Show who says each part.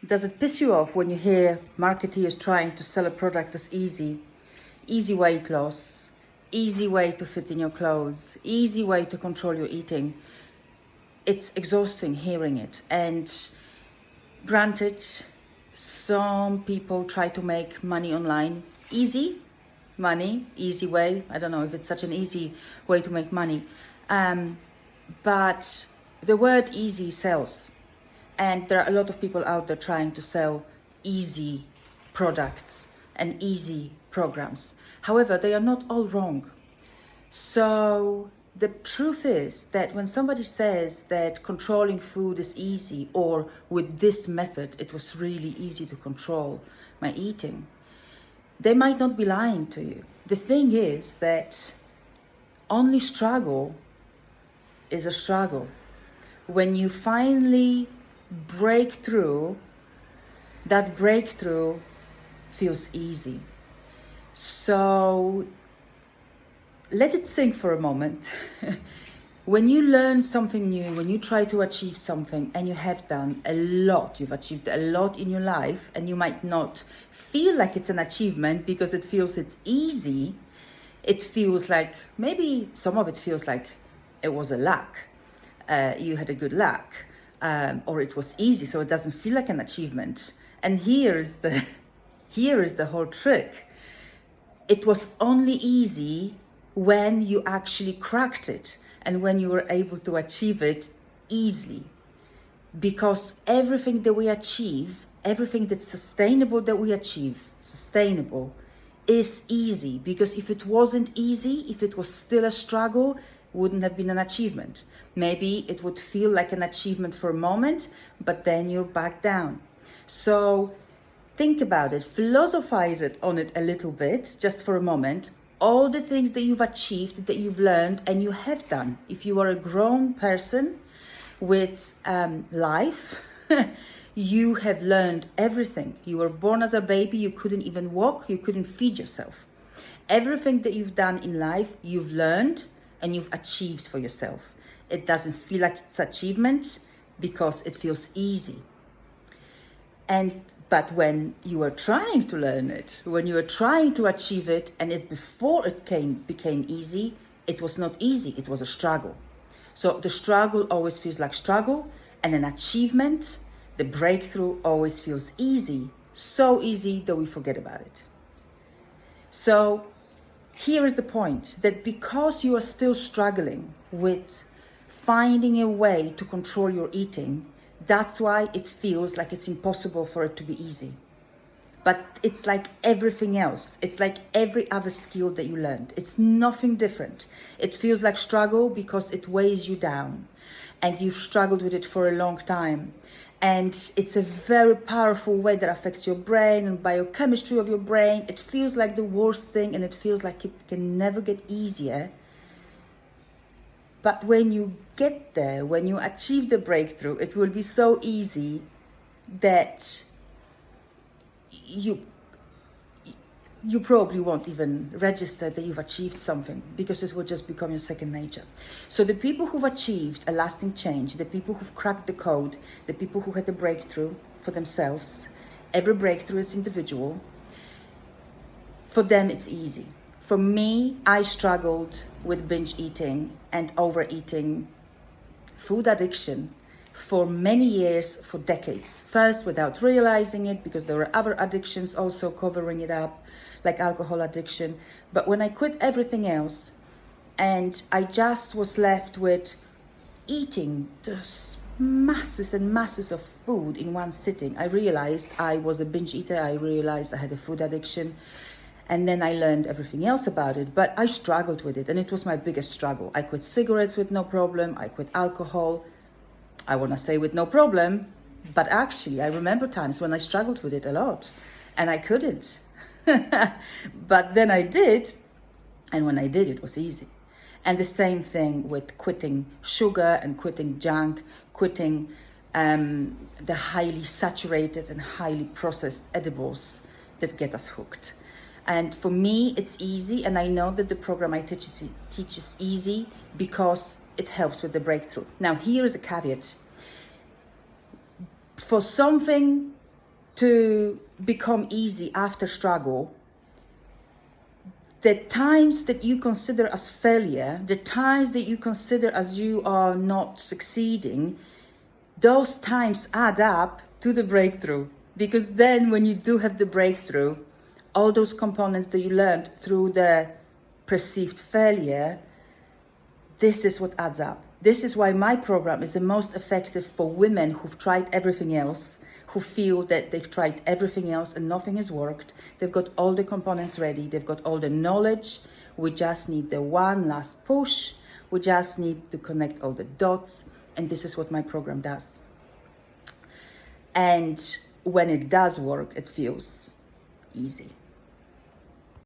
Speaker 1: Does it piss you off when you hear marketeers trying to sell a product as easy? Easy weight loss, easy way to fit in your clothes, easy way to control your eating. It's exhausting hearing it. And granted, some people try to make money online. Easy money, easy way. I don't know if it's such an easy way to make money. But the word easy sells. And there are a lot of people out there trying to sell easy products and easy programs. However, they are not all wrong. So the truth is that when somebody says that controlling food is easy, or with this method, it was really easy to control my eating, they might not be lying to you. The thing is that only struggle is a struggle. When you finally break through, that breakthrough feels easy. So let it sink for a moment. When you learn something new, when you try to achieve something, and you have done a lot, you've achieved a lot in your life, and you might not feel like it's an achievement because it feels it's easy. It feels like, maybe some of it feels like it was a luck. You had a good luck. Or it was easy, so it doesn't feel like an achievement. And here is the whole trick. It was only easy when you actually cracked it and when you were able to achieve it easily. Because everything that we achieve, everything that's sustainable that we achieve, sustainable, is easy. Because if it wasn't easy, if it was still a struggle, wouldn't have been an achievement. Maybe it would feel like an achievement for a moment, but then you're back down. So think about it, philosophize it on it a little bit, just for a moment. All the things that you've achieved, that you've learned, and you have done. If you are a grown person with life, you have learned everything. You were born as a baby, you couldn't even walk, you couldn't feed yourself. Everything that you've done in life, you've learned and you've achieved for yourself. It doesn't feel like it's achievement because it feels easy. But when you are trying to learn it, when you are trying to achieve it, and before it became easy, it was not easy, it was a struggle. So the struggle always feels like struggle, and an achievement, the breakthrough, always feels easy. So easy that we forget about it. So here is the point, that because you are still struggling with finding a way to control your eating, that's why it feels like it's impossible for it to be easy. But it's like everything else. It's like every other skill that you learned. It's nothing different. It feels like struggle because it weighs you down and you've struggled with it for a long time. And it's a very powerful way that affects your brain and biochemistry of your brain. It feels like the worst thing, and it feels like it can never get easier. But when you get there, when you achieve the breakthrough, it will be so easy that you probably won't even register that you've achieved something, because it will just become your second nature. So the people who've achieved a lasting change, the people who've cracked the code, the people who had a breakthrough for themselves, every breakthrough is individual. For them, it's easy. For me, I struggled with binge eating and overeating, food addiction, for many years, for decades. First, without realizing it, because there were other addictions also covering it up, like alcohol addiction. But when I quit everything else, and I just was left with eating just masses and masses of food in one sitting, I realized I was a binge eater. I realized I had a food addiction. And then I learned everything else about it, but I struggled with it, and it was my biggest struggle. I quit cigarettes with no problem. I quit alcohol. I want to say with no problem, but actually I remember times when I struggled with it a lot, and I couldn't. But then I did, and when I did, it was easy. And the same thing with quitting sugar and quitting junk, quitting the highly saturated and highly processed edibles that get us hooked. And for me, it's easy, and I know that the program I teach is easy because it helps with the breakthrough. Now, here is a caveat. For something to become easy after struggle, the times that you consider as failure, the times that you consider as you are not succeeding, those times add up to the breakthrough. Because then when you do have the breakthrough, all those components that you learned through the perceived failure, this is what adds up. This is why my program is the most effective for women who've tried everything else, who feel that they've tried everything else and nothing has worked. They've got all the components ready. They've got all the knowledge. We just need the one last push. We just need to connect all the dots. And this is what my program does. And when it does work, it feels easy.